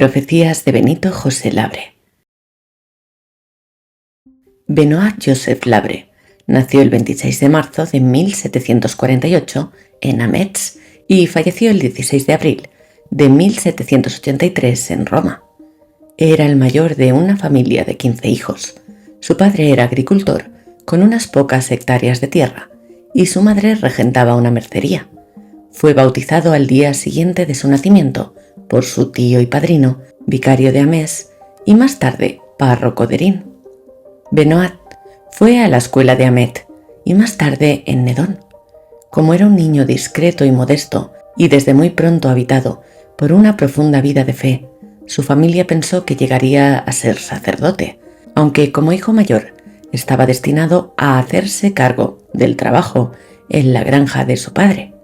Profecías de Benito José Labre. Benoît Joseph Labre nació el 26 de marzo de 1748 en Ametz y falleció el 16 de abril de 1783 en Roma. Era el mayor de una familia de 15 hijos. Su padre era agricultor con unas pocas hectáreas de tierra y su madre regentaba una mercería. Fue bautizado al día siguiente de su nacimiento por su tío y padrino, vicario de Ametz y más tarde párroco de Reims. Benoît fue a la escuela de Ametz y más tarde en Nedón. Como era un niño discreto y modesto y desde muy pronto habitado por una profunda vida de fe, su familia pensó que llegaría a ser sacerdote, aunque como hijo mayor estaba destinado a hacerse cargo del trabajo en la granja de su padre.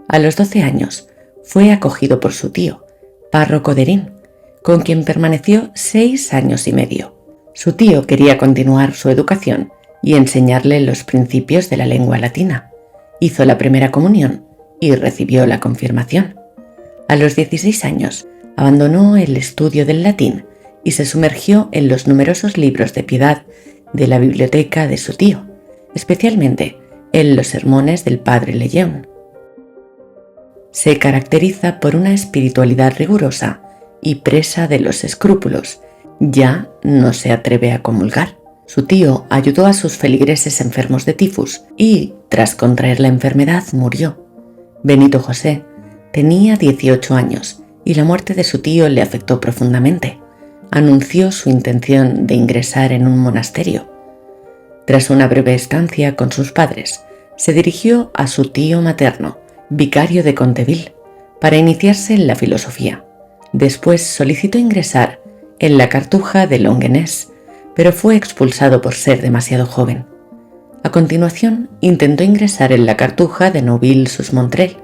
A los 12 años fue acogido por su tío, párroco de Reims, con quien permaneció 6 años y medio. Su tío quería continuar su educación y enseñarle los principios de la lengua latina. Hizo la primera comunión y recibió la confirmación. A los 16 años abandonó el estudio del latín y se sumergió en los numerosos libros de piedad de la biblioteca de su tío, especialmente en los sermones del padre Lejeune. Se caracteriza por una espiritualidad rigurosa y presa de los escrúpulos. Ya no se atreve a comulgar. Su tío ayudó a sus feligreses enfermos de tifus y, tras contraer la enfermedad, murió. Benito José tenía 18 años y la muerte de su tío le afectó profundamente. Anunció su intención de ingresar en un monasterio. Tras una breve estancia con sus padres, se dirigió a su tío materno, vicario de Conteville, para iniciarse en la filosofía. Después solicitó ingresar en la Cartuja de Longuenés, pero fue expulsado por ser demasiado joven. A continuación, intentó ingresar en la Cartuja de Neuville-sus-Montreuil,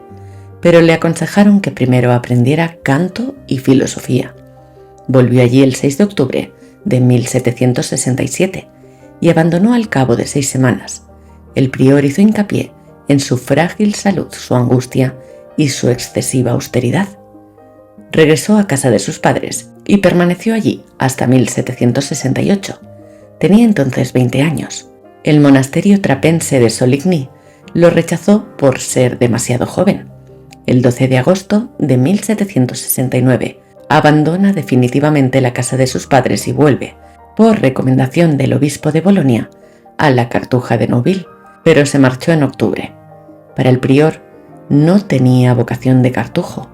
pero le aconsejaron que primero aprendiera canto y filosofía. Volvió allí el 6 de octubre de 1767 y abandonó al cabo de 6 semanas. El prior hizo hincapié en su frágil salud, su angustia y su excesiva austeridad. Regresó a casa de sus padres y permaneció allí hasta 1768. Tenía entonces 20 años. El monasterio trapense de Soligny lo rechazó por ser demasiado joven. El 12 de agosto de 1769 abandona definitivamente la casa de sus padres y vuelve, por recomendación del obispo de Bolonia, a la Cartuja de Neuville, pero se marchó en octubre. Para el prior no tenía vocación de cartujo.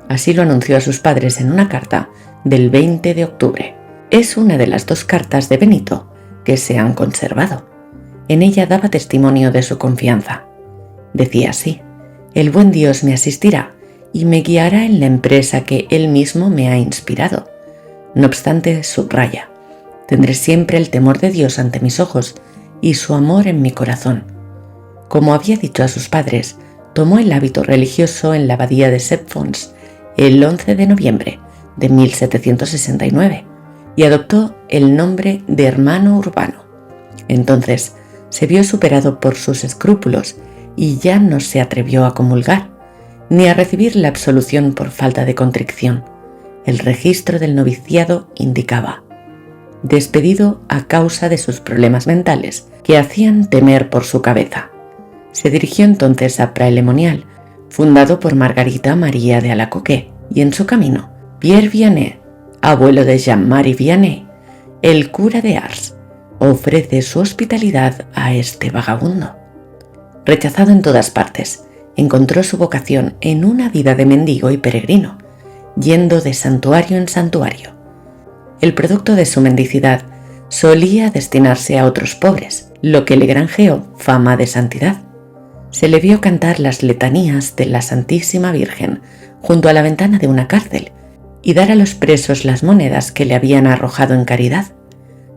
Así lo anunció a sus padres en una carta del 20 de octubre. Es una de las 2 cartas de Benito que se han conservado. En ella daba testimonio de su confianza. Decía así: «El buen Dios me asistirá y me guiará en la empresa que Él mismo me ha inspirado. No obstante, subraya, tendré siempre el temor de Dios ante mis ojos y su amor en mi corazón». Como había dicho a sus padres, tomó el hábito religioso en la abadía de Sepfons el 11 de noviembre de 1769 y adoptó el nombre de hermano urbano. Entonces se vio superado por sus escrúpulos y ya no se atrevió a comulgar, ni a recibir la absolución por falta de contrición. El registro del noviciado indicaba: despedido a causa de sus problemas mentales que hacían temer por su cabeza. Se dirigió entonces a Praille-Monial, fundado por Margarita María de Alacoque, y en su camino, Pierre Vianney, abuelo de Jean-Marie Vianney, el cura de Ars, ofrece su hospitalidad a este vagabundo. Rechazado en todas partes, encontró su vocación en una vida de mendigo y peregrino, yendo de santuario en santuario. El producto de su mendicidad solía destinarse a otros pobres, lo que le granjeó fama de santidad. Se le vio cantar las letanías de la Santísima Virgen junto a la ventana de una cárcel y dar a los presos las monedas que le habían arrojado en caridad.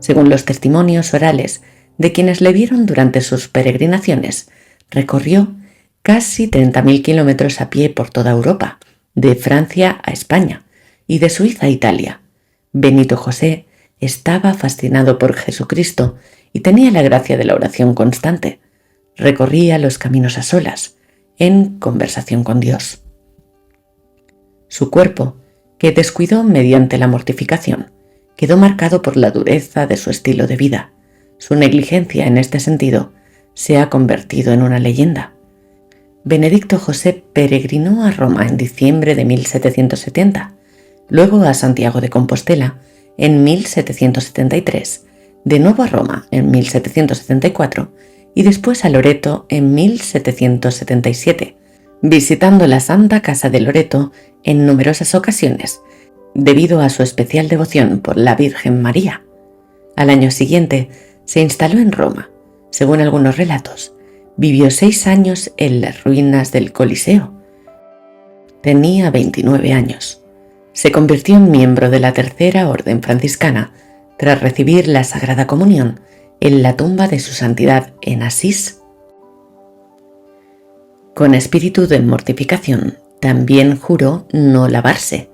Según los testimonios orales de quienes le vieron durante sus peregrinaciones, recorrió casi 30.000 kilómetros a pie por toda Europa, de Francia a España y de Suiza a Italia. Benito José estaba fascinado por Jesucristo y tenía la gracia de la oración constante. Recorría los caminos a solas, en conversación con Dios. Su cuerpo, que descuidó mediante la mortificación. Quedó marcado por la dureza de su estilo de vida. Su negligencia en este sentido se ha convertido en una leyenda. Benedicto José peregrinó a Roma en diciembre de 1770, luego a Santiago de Compostela en 1773, de nuevo a Roma en 1774 y después a Loreto en 1777, visitando la Santa Casa de Loreto en numerosas ocasiones, debido a su especial devoción por la Virgen María. Al año siguiente se instaló en Roma. Según algunos relatos, vivió 6 años en las ruinas del Coliseo. Tenía 29 años. Se convirtió en miembro de la Tercera Orden Franciscana tras recibir la Sagrada Comunión en la tumba de su santidad en Asís. Con espíritu de mortificación, también juró no lavarse.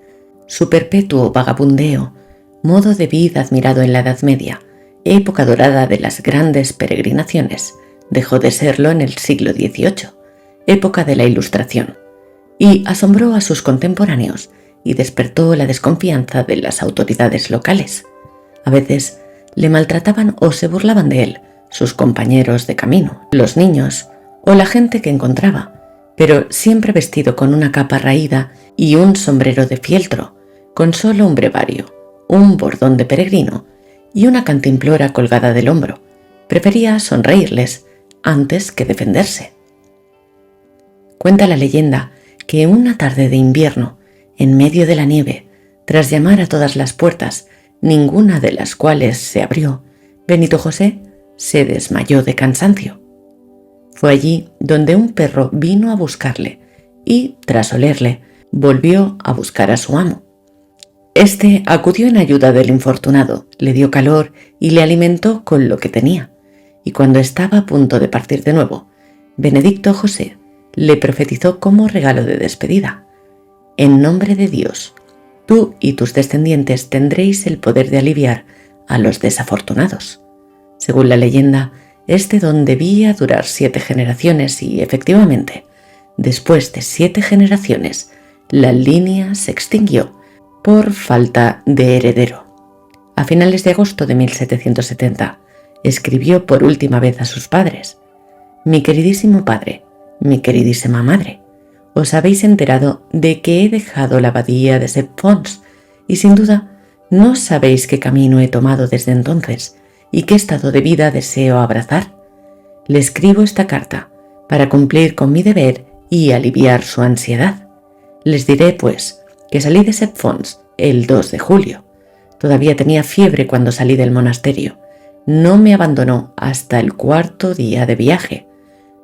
Su perpetuo vagabundeo, modo de vida admirado en la Edad Media, época dorada de las grandes peregrinaciones, dejó de serlo en el siglo XVIII, época de la Ilustración, y asombró a sus contemporáneos y despertó la desconfianza de las autoridades locales. A veces le maltrataban o se burlaban de él sus compañeros de camino, los niños o la gente que encontraba, pero siempre vestido con una capa raída y un sombrero de fieltro, con solo un brevario, un bordón de peregrino y una cantimplora colgada del hombro. Prefería sonreírles antes que defenderse. Cuenta la leyenda que una tarde de invierno, en medio de la nieve, tras llamar a todas las puertas, ninguna de las cuales se abrió, Benito José se desmayó de cansancio. Fue allí donde un perro vino a buscarle y, tras olerle, volvió a buscar a su amo. Este acudió en ayuda del infortunado, le dio calor y le alimentó con lo que tenía, y cuando estaba a punto de partir de nuevo, Benedicto José le profetizó como regalo de despedida: «En nombre de Dios, tú y tus descendientes tendréis el poder de aliviar a los desafortunados». Según la leyenda, este don debía durar 7 generaciones y, efectivamente, después de 7 generaciones, la línea se extinguió por falta de heredero. A finales de agosto de 1770, escribió por última vez a sus padres: «Mi queridísimo padre, mi queridísima madre, os habéis enterado de que he dejado la abadía de Sepfons y sin duda no sabéis qué camino he tomado desde entonces y qué estado de vida deseo abrazar. Le escribo esta carta para cumplir con mi deber y aliviar su ansiedad. Les diré, pues, que salí de Sepfons el 2 de julio. Todavía tenía fiebre cuando salí del monasterio. No me abandonó hasta el 4.º día de viaje.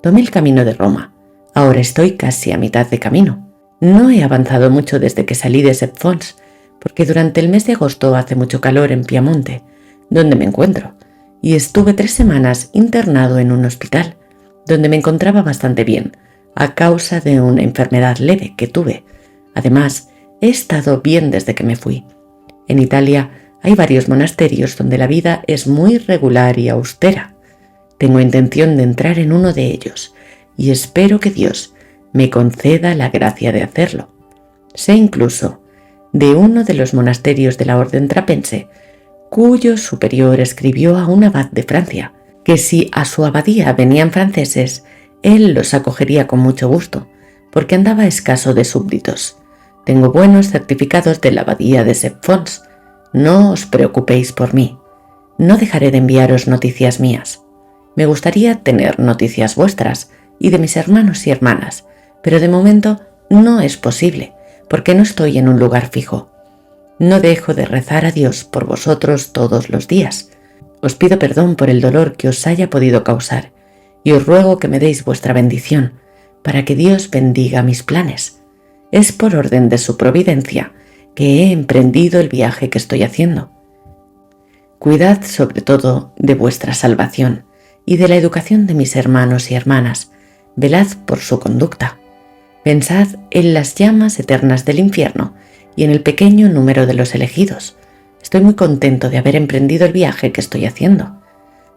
Tomé el camino de Roma. Ahora estoy casi a mitad de camino. No he avanzado mucho desde que salí de Sepfons, porque durante el mes de agosto hace mucho calor en Piamonte, donde me encuentro, y estuve 3 semanas internado en un hospital, donde me encontraba bastante bien, a causa de una enfermedad leve que tuve. Además, he estado bien desde que me fui. En Italia hay varios monasterios donde la vida es muy regular y austera. Tengo intención de entrar en uno de ellos y espero que Dios me conceda la gracia de hacerlo. Sé incluso de uno de los monasterios de la Orden Trapense, cuyo superior escribió a un abad de Francia que si a su abadía venían franceses, él los acogería con mucho gusto, porque andaba escaso de súbditos. Tengo buenos certificados de la abadía de Sepfons. No os preocupéis por mí. No dejaré de enviaros noticias mías. Me gustaría tener noticias vuestras y de mis hermanos y hermanas, pero de momento no es posible, porque no estoy en un lugar fijo. No dejo de rezar a Dios por vosotros todos los días. Os pido perdón por el dolor que os haya podido causar y os ruego que me deis vuestra bendición para que Dios bendiga mis planes. Es por orden de su providencia que he emprendido el viaje que estoy haciendo. Cuidad sobre todo de vuestra salvación y de la educación de mis hermanos y hermanas. Velad por su conducta. Pensad en las llamas eternas del infierno y en el pequeño número de los elegidos. Estoy muy contento de haber emprendido el viaje que estoy haciendo.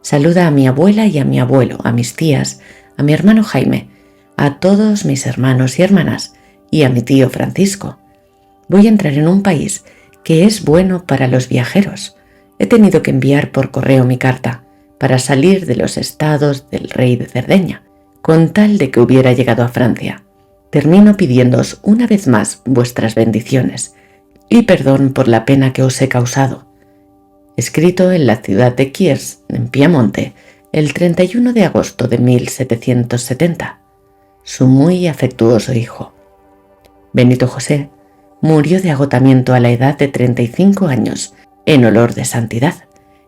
Saluda a mi abuela y a mi abuelo, a mis tías, a mi hermano Jaime, a todos mis hermanos y hermanas y a mi tío Francisco. Voy a entrar en un país que es bueno para los viajeros. He tenido que enviar por correo mi carta para salir de los estados del rey de Cerdeña, con tal de que hubiera llegado a Francia. Termino pidiéndoos una vez más vuestras bendiciones y perdón por la pena que os he causado. Escrito en la ciudad de Chiers, en Piamonte, el 31 de agosto de 1770. Su muy afectuoso hijo. Benito José murió de agotamiento a la edad de 35 años, en olor de santidad,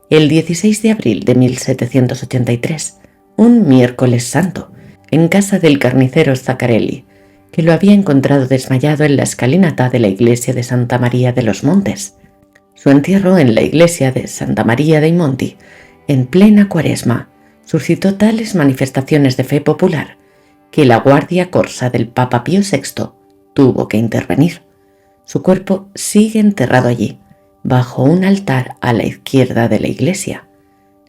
el 16 de abril de 1783, un miércoles santo, en casa del carnicero Zaccarelli, que lo había encontrado desmayado en la escalinata de la iglesia de Santa María de los Montes. Su entierro en la iglesia de Santa María dei Monti, en plena Cuaresma, suscitó tales manifestaciones de fe popular que la guardia corsa del Papa Pío VI tuvo que intervenir. Su cuerpo sigue enterrado allí, bajo un altar a la izquierda de la iglesia.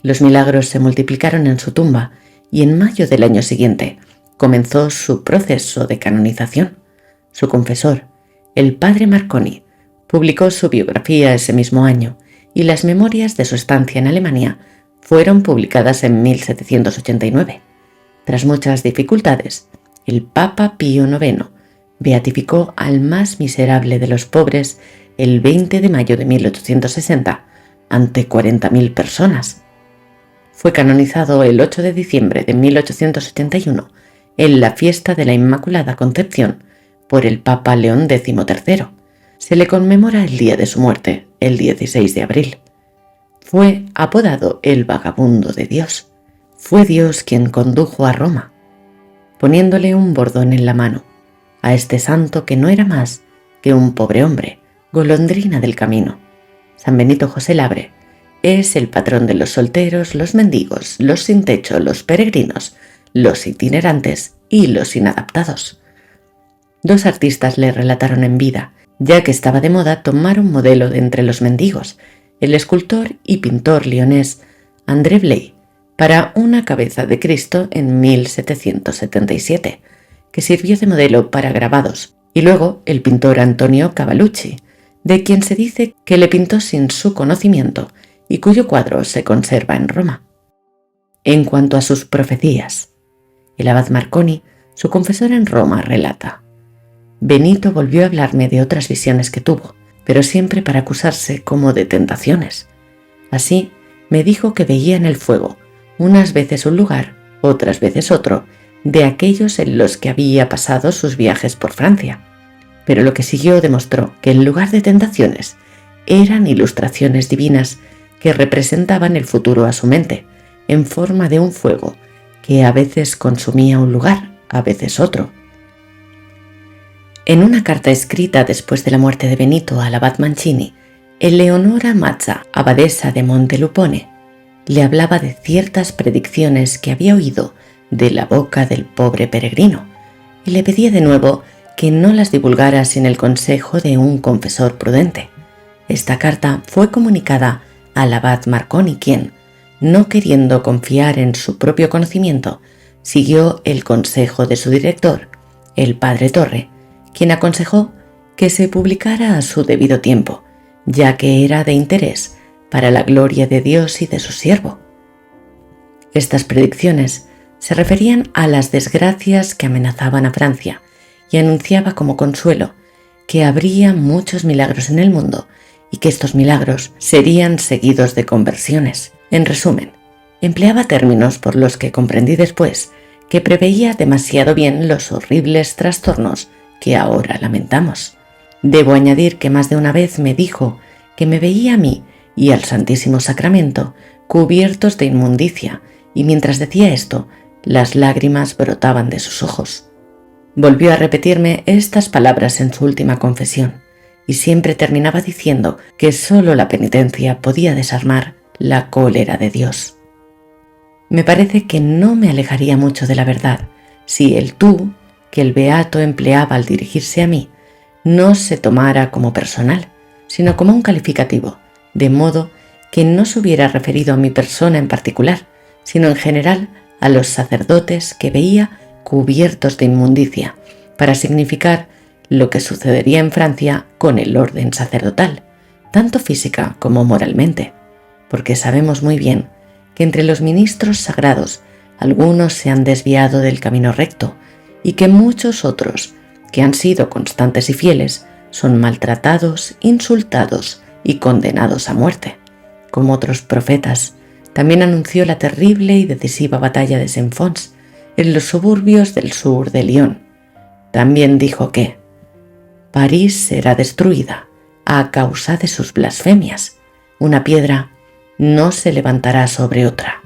Los milagros se multiplicaron en su tumba y en mayo del año siguiente comenzó su proceso de canonización. Su confesor, el padre Marconi, publicó su biografía ese mismo año y las memorias de su estancia en Alemania fueron publicadas en 1789. Tras muchas dificultades, el Papa Pío IX beatificó al más miserable de los pobres el 20 de mayo de 1860 ante 40.000 personas. Fue canonizado el 8 de diciembre de 1881 en la fiesta de la Inmaculada Concepción por el Papa León XIII. Se le conmemora el día de su muerte, el 16 de abril. Fue apodado el vagabundo de Dios. Fue Dios quien condujo a Roma, poniéndole un bordón en la mano, a este santo que no era más que un pobre hombre, golondrina del camino. San Benito José Labre es el patrón de los solteros, los mendigos, los sin techo, los peregrinos, los itinerantes y los inadaptados. Dos artistas le relataron en vida, ya que estaba de moda tomar un modelo de entre los mendigos, el escultor y pintor lionés André Blay, para una cabeza de Cristo en 1777, que sirvió de modelo para grabados, y luego el pintor Antonio Cavallucci, de quien se dice que le pintó sin su conocimiento y cuyo cuadro se conserva en Roma. En cuanto a sus profecías, el abad Marconi, su confesor en Roma, relata: Benito volvió a hablarme de otras visiones que tuvo, pero siempre para acusarse como de tentaciones. Así me dijo que veía en el fuego, unas veces un lugar, otras veces otro, de aquellos en los que había pasado sus viajes por Francia. Pero lo que siguió demostró que en lugar de tentaciones eran ilustraciones divinas que representaban el futuro a su mente, en forma de un fuego que a veces consumía un lugar, a veces otro. En una carta escrita después de la muerte de Benito al abad Mancini, Eleonora Mazza, abadesa de Montelupone, le hablaba de ciertas predicciones que había oído de la boca del pobre peregrino y le pedía de nuevo que no las divulgara sin el consejo de un confesor prudente. Esta carta fue comunicada al abad Marconi, quien, no queriendo confiar en su propio conocimiento, siguió el consejo de su director, el padre Torre, quien aconsejó que se publicara a su debido tiempo, ya que era de interés para la gloria de Dios y de su siervo. Estas predicciones se referían a las desgracias que amenazaban a Francia y anunciaba como consuelo que habría muchos milagros en el mundo y que estos milagros serían seguidos de conversiones. En resumen, empleaba términos por los que comprendí después que preveía demasiado bien los horribles trastornos que ahora lamentamos. Debo añadir que más de una vez me dijo que me veía a mí y al Santísimo Sacramento cubiertos de inmundicia, y mientras decía esto, las lágrimas brotaban de sus ojos. Volvió a repetirme estas palabras en su última confesión, y siempre terminaba diciendo que sólo la penitencia podía desarmar la cólera de Dios. Me parece que no me alejaría mucho de la verdad si el tú que el beato empleaba al dirigirse a mí no se tomara como personal, sino como un calificativo, de modo que no se hubiera referido a mi persona en particular, sino en general a los sacerdotes que veía cubiertos de inmundicia, para significar lo que sucedería en Francia con el orden sacerdotal, tanto física como moralmente, porque sabemos muy bien que entre los ministros sagrados algunos se han desviado del camino recto y que muchos otros, que han sido constantes y fieles, son maltratados, insultados y condenados a muerte. Como otros profetas, también anunció la terrible y decisiva batalla de Saint-Fons en los suburbios del sur de Lyon. También dijo que París será destruida a causa de sus blasfemias. Una piedra no se levantará sobre otra.